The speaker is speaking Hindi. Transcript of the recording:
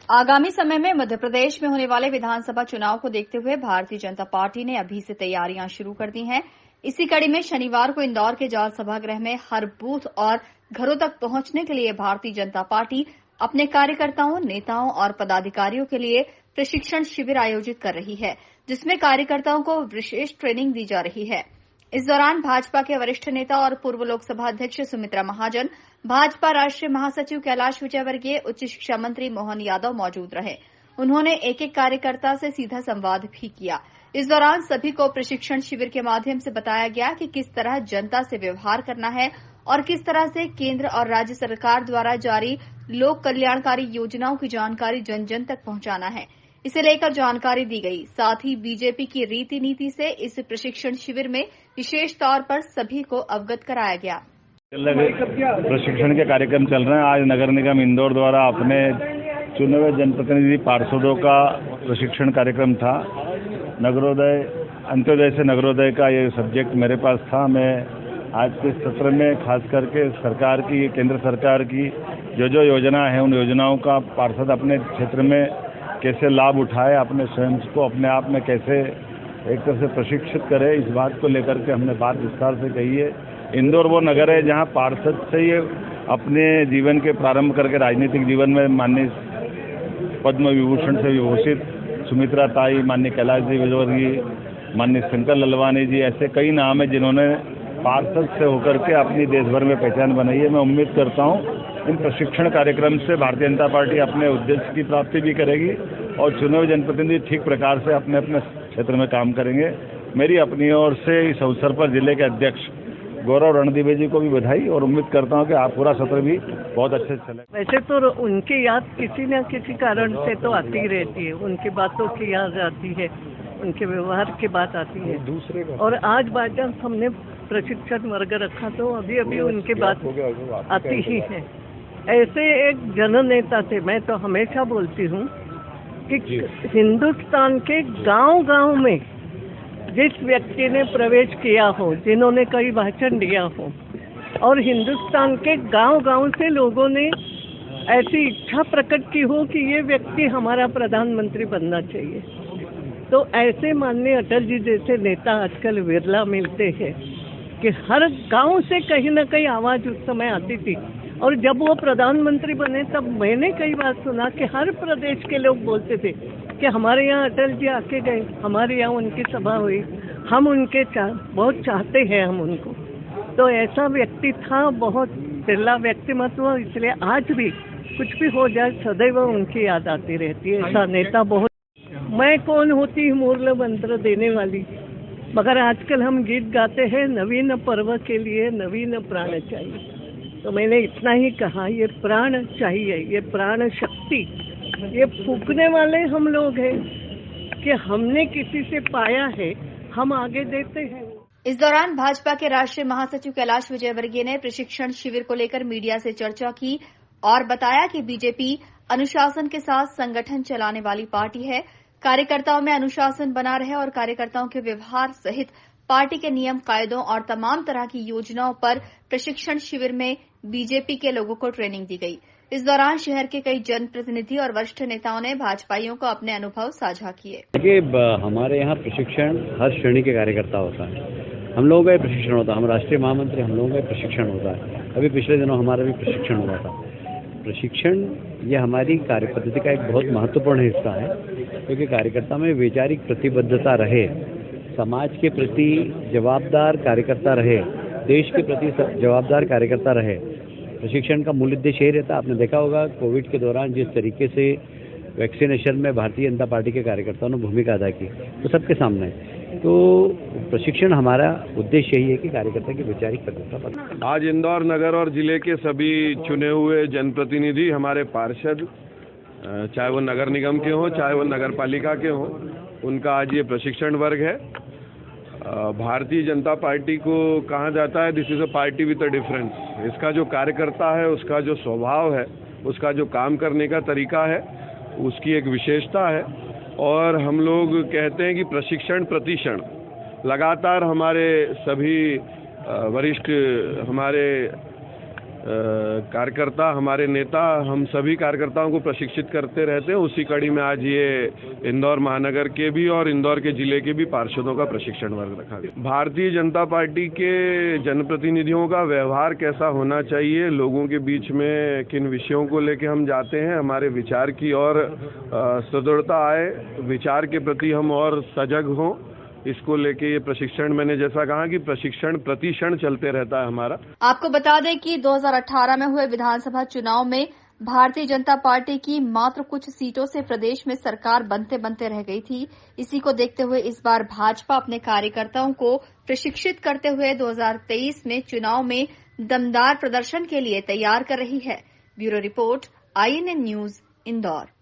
आगामी समय में मध्य प्रदेश में होने वाले विधानसभा चुनाव को देखते हुए भारतीय जनता पार्टी ने अभी से तैयारियां शुरू कर दी हैं। इसी कड़ी में शनिवार को इंदौर के जाट सभागृह में हर बूथ और घरों तक पहुंचने के लिए भारतीय जनता पार्टी अपने कार्यकर्ताओं, नेताओं और पदाधिकारियों के लिए प्रशिक्षण शिविर आयोजित कर रही है, जिसमें कार्यकर्ताओं को विशेष ट्रेनिंग दी जा रही है। इस दौरान भाजपा के वरिष्ठ नेता और पूर्व लोकसभा अध्यक्ष सुमित्रा महाजन, भाजपा राष्ट्रीय महासचिव कैलाश विजयवर्गीय, उच्च शिक्षा मंत्री मोहन यादव मौजूद रहे। उन्होंने एक एक कार्यकर्ता से सीधा संवाद भी किया। इस दौरान सभी को प्रशिक्षण शिविर के माध्यम से बताया गया कि किस तरह जनता से व्यवहार करना है और किस तरह से केंद्र और राज्य सरकार द्वारा जारी लोक कल्याणकारी योजनाओं की जानकारी जन जन तक पहुंचाना है। इसे लेकर जानकारी दी गई। साथ ही बीजेपी की रीति नीति से इस प्रशिक्षण शिविर में विशेष तौर पर सभी को अवगत कराया गया। प्रशिक्षण के कार्यक्रम चल रहे हैं। आज नगर निगम इंदौर द्वारा अपने चुने हुए जनप्रतिनिधि पार्षदों का प्रशिक्षण कार्यक्रम था। नगरोदय, अंत्योदय से नगरोदय का ये सब्जेक्ट मेरे पास था। मैं आज के सत्र में खास करके सरकार की, केंद्र सरकार की जो योजना है, उन योजनाओं का पार्षद अपने क्षेत्र में कैसे लाभ उठाए, अपने स्वयं को अपने आप में कैसे एक तरह से प्रशिक्षित करे, इस बात को लेकर के हमने बात विस्तार से कही है। इंदौर वो नगर है जहां पार्षद से ये अपने जीवन के प्रारंभ करके राजनीतिक जीवन में माननीय पद्म विभूषण से विभूषित सुमित्रा ताई, माननीय कैलाश जी विजयवर्गीय, माननीय शंकर ललवानी जी, ऐसे कई नाम है जिन्होंने पार्षद से होकर के अपनी देश भर में पहचान बनाई है। मैं उम्मीद करता हूँ इन प्रशिक्षण कार्यक्रम से भारतीय जनता पार्टी अपने उद्देश्य की प्राप्ति भी करेगी और चुने हुए जनप्रतिनिधि ठीक प्रकार से अपने अपने क्षेत्र में काम करेंगे। मेरी अपनी ओर से इस अवसर पर जिले के अध्यक्ष गौरव रणदीवे जी को भी बधाई और उम्मीद करता हूं कि आप पूरा सत्र भी बहुत अच्छे से चले। वैसे तो उनकी याद किसी न किसी कारण से तो आती रहती है, उनकी बातों की याद आती है, उनके व्यवहार की बात आती है। दूसरे और आज बाजार हमने प्रशिक्षण वर्ग रखा तो अभी अभी उनकी बात आती ही है। ऐसे एक जननेता थे। मैं तो हमेशा बोलती हूँ कि हिंदुस्तान के गांव-गांव में जिस व्यक्ति ने प्रवेश किया हो, जिन्होंने कई भाषण दिया हो और हिंदुस्तान के गांव-गांव से लोगों ने ऐसी इच्छा प्रकट की हो कि ये व्यक्ति हमारा प्रधानमंत्री बनना चाहिए, तो ऐसे माननीय अटल जी जैसे नेता आजकल विरला मिलते हैं कि हर गांव से कहीं न कहीं आवाज उस समय आती थी। और जब वो प्रधानमंत्री बने तब मैंने कई बार सुना कि हर प्रदेश के लोग बोलते थे कि हमारे यहाँ अटल जी आके गए, हमारे यहाँ उनकी सभा हुई, हम उनके बहुत चाहते हैं हम उनको। तो ऐसा व्यक्ति था, बहुत बिरला व्यक्तिमत्व। इसलिए आज भी कुछ भी हो जाए सदैव उनकी याद आती रहती है। ऐसा नेता बहुत। मैं कौन होती मूल मंत्र देने वाली, मगर आजकल हम गीत गाते हैं, नवीन पर्व के लिए नवीन प्राण चाहिए। तो मैंने इतना ही कहा, ये प्राण चाहिए, ये प्राण शक्ति, ये फूकने वाले हम लोग हैं कि हमने किसी से पाया है, हम आगे देते हैं। इस दौरान भाजपा के राष्ट्रीय महासचिव कैलाश विजयवर्गीय ने प्रशिक्षण शिविर को लेकर मीडिया से चर्चा की और बताया कि बीजेपी अनुशासन के साथ संगठन चलाने वाली पार्टी है। कार्यकर्ताओं में अनुशासन बना रहे और कार्यकर्ताओं के व्यवहार सहित पार्टी के नियम कायदों और तमाम तरह की योजनाओं पर प्रशिक्षण शिविर में बीजेपी के लोगों को ट्रेनिंग दी गई। इस दौरान शहर के कई जनप्रतिनिधि और वरिष्ठ नेताओं ने भाजपाइयों को अपने अनुभव साझा किए। देखिए, हमारे यहाँ प्रशिक्षण हर श्रेणी के कार्यकर्ता होता है। हम लोगों का प्रशिक्षण होता है, हम राष्ट्रीय महामंत्री, हम लोगों का प्रशिक्षण होता है। अभी पिछले दिनों हमारा भी प्रशिक्षण हुआ था। प्रशिक्षण ये हमारी कार्यपद्धति का एक बहुत महत्वपूर्ण हिस्सा है, क्योंकि कार्यकर्ता में वैचारिक प्रतिबद्धता रहे, समाज के प्रति जवाबदार कार्यकर्ता रहे, देश के प्रति जवाबदार कार्यकर्ता रहे। प्रशिक्षण का मूल उद्देश्य यही रहता है। आपने देखा होगा कोविड के दौरान जिस तरीके से वैक्सीनेशन में भारतीय जनता पार्टी के कार्यकर्ताओं ने भूमिका अदा की, तो सबके सामने। तो प्रशिक्षण हमारा उद्देश्य यही है कि कार्यकर्ता की वैचारिक प्रतिबद्धता। आज इंदौर नगर और जिले के सभी चुने हुए जनप्रतिनिधि, हमारे पार्षद, चाहे वो नगर निगम के हों, चाहे वो नगर पालिका के हों, उनका आज ये प्रशिक्षण वर्ग है। भारतीय जनता पार्टी को कहा जाता है this is a party with a difference. इसका जो कार्यकर्ता है, उसका जो स्वभाव है, उसका जो काम करने का तरीका है, उसकी एक विशेषता है। और हम लोग कहते हैं कि प्रशिक्षण प्रतिक्षण लगातार हमारे सभी वरिष्ठ हमारे कार्यकर्ता, हमारे नेता, हम सभी कार्यकर्ताओं को प्रशिक्षित करते रहते हैं। उसी कड़ी में आज ये इंदौर महानगर के भी और इंदौर के जिले के भी पार्षदों का प्रशिक्षण वर्ग रखा गया। भारतीय जनता पार्टी के जनप्रतिनिधियों का व्यवहार कैसा होना चाहिए, लोगों के बीच में किन विषयों को लेकर हम जाते हैं, हमारे विचार की और सुदृढ़ता आए, विचार के प्रति हम और सजग हों, इसको लेके ये प्रशिक्षण, मैंने जैसा कहा कि प्रशिक्षण प्रतिक्षण चलते रहता है हमारा। आपको बता दें कि 2018 में हुए विधानसभा चुनाव में भारतीय जनता पार्टी की मात्र कुछ सीटों से प्रदेश में सरकार बनते बनते रह गई थी। इसी को देखते हुए इस बार भाजपा अपने कार्यकर्ताओं को प्रशिक्षित करते हुए 2023 में चुनाव में दमदार प्रदर्शन के लिए तैयार कर रही है। Bureau report, INN news, Indore.